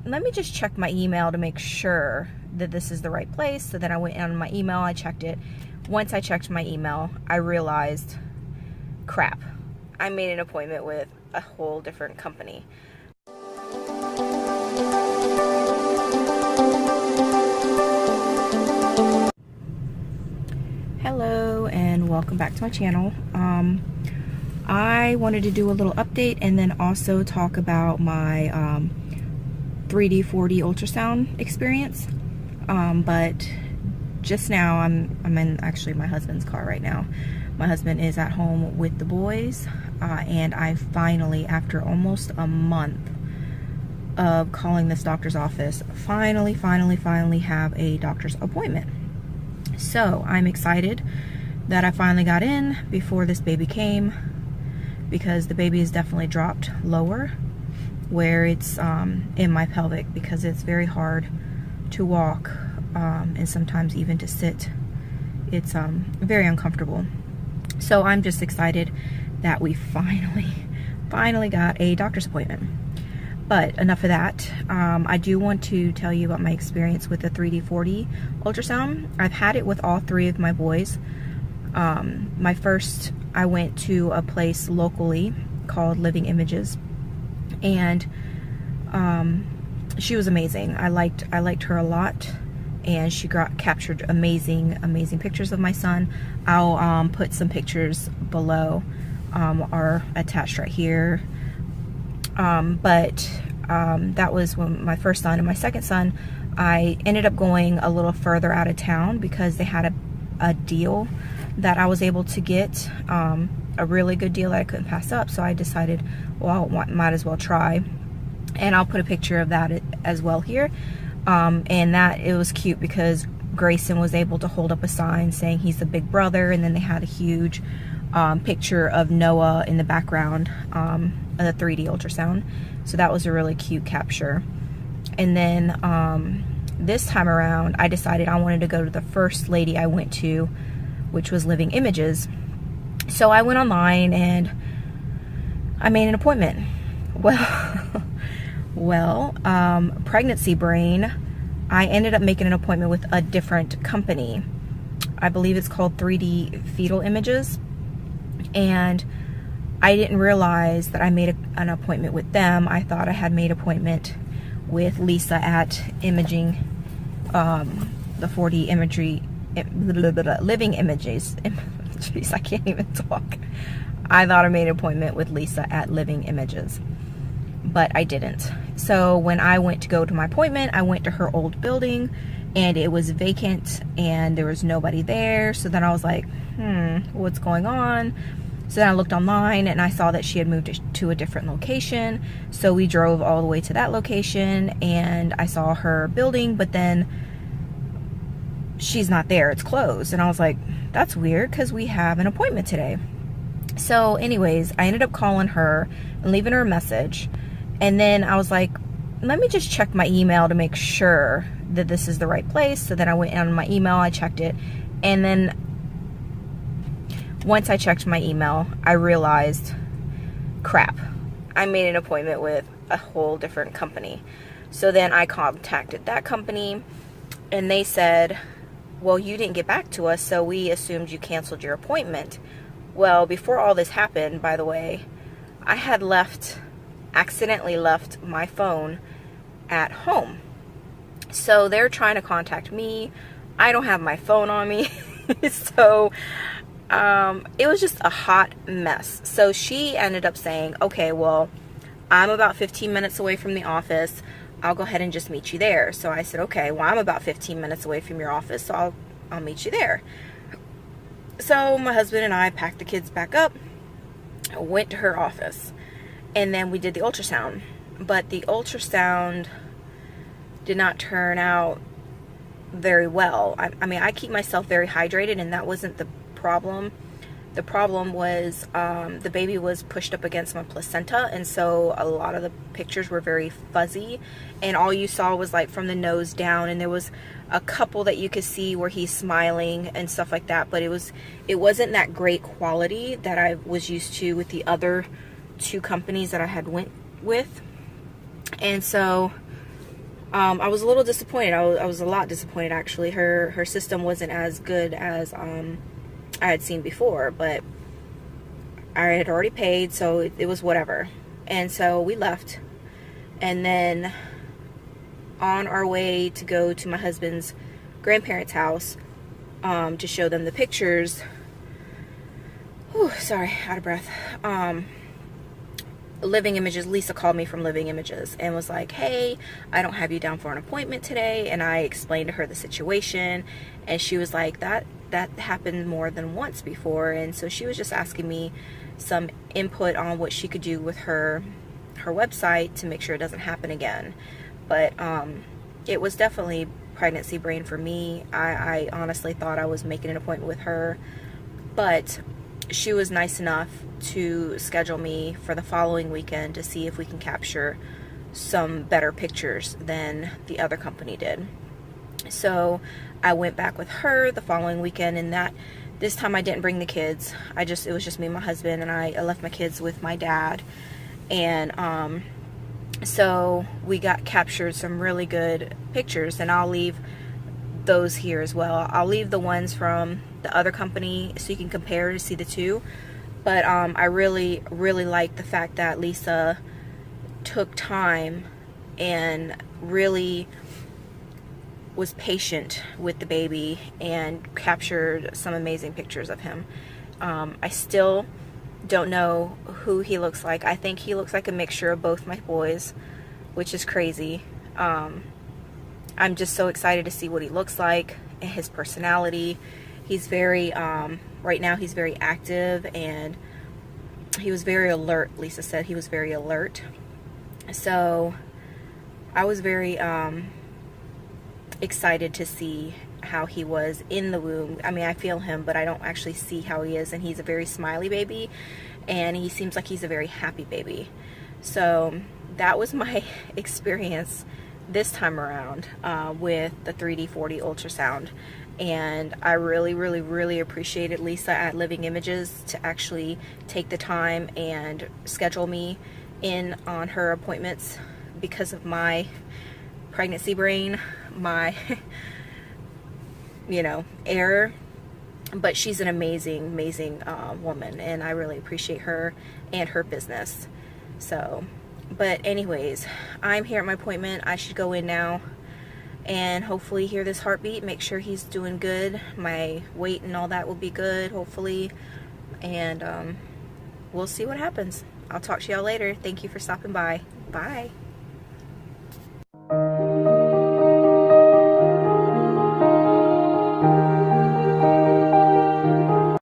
let me just check my email to make sure that this is the right place. So then I went on my email, I checked it. Once I checked my email, I realized, crap, I made an appointment with a whole different company. Hello and welcome back to my channel. I wanted to do a little update and then also talk about my 3D 4D ultrasound experience. But just now I'm in actually my husband's car right now. My husband is at home with the boys, and I finally, after almost a month of calling this doctor's office, finally have a doctor's appointment. So I'm excited that I finally got in before this baby came, because the baby has definitely dropped lower where it's in my pelvic, because it's very hard to walk and sometimes even to sit. It's very uncomfortable. So I'm just excited that we finally got a doctor's appointment. But enough of that. I do want to tell you about my experience with the 3D 4D ultrasound. I've had it with all three of my boys. My first, I went to a place locally called Living Images, and she was amazing. I liked her a lot, and she captured amazing pictures of my son. I'll put some pictures below, are attached right here. But that was when my first son. And my second son, I ended up going a little further out of town because they had a deal that I was able to get, a really good deal that I couldn't pass up. So I decided, well, I might as well try. And I'll put a picture of that as well here. And that, it was cute because Grayson was able to hold up a sign saying he's the big brother, and then they had a huge picture of Noah in the background of the 3D ultrasound. So that was a really cute capture. And then this time around, I decided I wanted to go to the first lady I went to, which was Living Images. So I went online and I made an appointment. Well, pregnancy brain, I ended up making an appointment with a different company. I believe it's called 3D Fetal Images. And I didn't realize that I made an appointment with them. I thought I had made an appointment with Lisa at Imaging, the 4D imagery, Living Images. Jeez, I can't even talk. I thought I made an appointment with Lisa at Living Images, but I didn't. So when I went to go to my appointment, I went to her old building and it was vacant and there was nobody there. So then I was like, what's going on? So then I looked online and I saw that she had moved to a different location. So we drove all the way to that location and I saw her building, but then she's not there, it's closed. And I was like, that's weird because we have an appointment today. So anyways, I ended up calling her and leaving her a message. And then I was like, let me just check my email to make sure that this is the right place. So then I went on my email, I checked it. And then once I checked my email, I realized, crap, I made an appointment with a whole different company. So then I contacted that company and they said, well, you didn't get back to us, so we assumed you canceled your appointment. Well, before all this happened, by the way, I had accidentally left my phone at home. So they're trying to contact me. I don't have my phone on me. So it was just a hot mess. So she ended up saying, okay, well, I'm about 15 minutes away from the office. I'll go ahead and just meet you there. So I said, okay, well, I'm about 15 minutes away from your office, so I'll meet you there. So my husband and I packed the kids back up, went to her office, and then we did the ultrasound. But the ultrasound did not turn out very well. I mean, I keep myself very hydrated, and that wasn't the problem. The problem was the baby was pushed up against my placenta, and so a lot of the pictures were very fuzzy, and all you saw was like from the nose down, and there was a couple that you could see where he's smiling and stuff like that, but it wasn't that great quality that I was used to with the other two companies that I had went with. And so I was a little disappointed. I was a lot disappointed, actually. Her system wasn't as good as I had seen before, but I had already paid, so it was whatever. And so we left. And then on our way to go to my husband's grandparents' house to show them the pictures. Whew, sorry, out of breath. Living Images, Lisa called me from Living Images and was like, hey, I don't have you down for an appointment today. And I explained to her the situation, and she was like, that happened more than once before. And so she was just asking me some input on what she could do with her website to make sure it doesn't happen again. But it was definitely pregnancy brain for me. I honestly thought I was making an appointment with her, but she was nice enough to schedule me for the following weekend to see if we can capture some better pictures than the other company did. So I went back with her the following weekend, and this time I didn't bring the kids. It was just me and my husband, and I left my kids with my dad. And so we got captured some really good pictures, and I'll leave those here as well. I'll leave the ones from the other company so you can compare to see the two. But I really, really like the fact that Lisa took time and really was patient with the baby and captured some amazing pictures of him. I still don't know who he looks like. I think he looks like a mixture of both my boys, which is crazy. I'm just so excited to see what he looks like and his personality. He's very, right now he's very active, and he was very alert. Lisa said he was very alert. So I was very excited to see how he was in the womb. I mean, I feel him, but I don't actually see how he is. And he's a very smiley baby, and he seems like he's a very happy baby. So that was my experience this time around with the 3D/4D ultrasound. And I really, really, really appreciated Lisa at Living Images to actually take the time and schedule me in on her appointments because of my pregnancy brain, my error. But she's an amazing, amazing woman, and I really appreciate her and her business. So, but anyways, I'm here at my appointment. I should go in now and hopefully hear this heartbeat, make sure he's doing good. My weight and all that will be good, hopefully. And we'll see what happens. I'll talk to y'all later. Thank you for stopping by. Bye.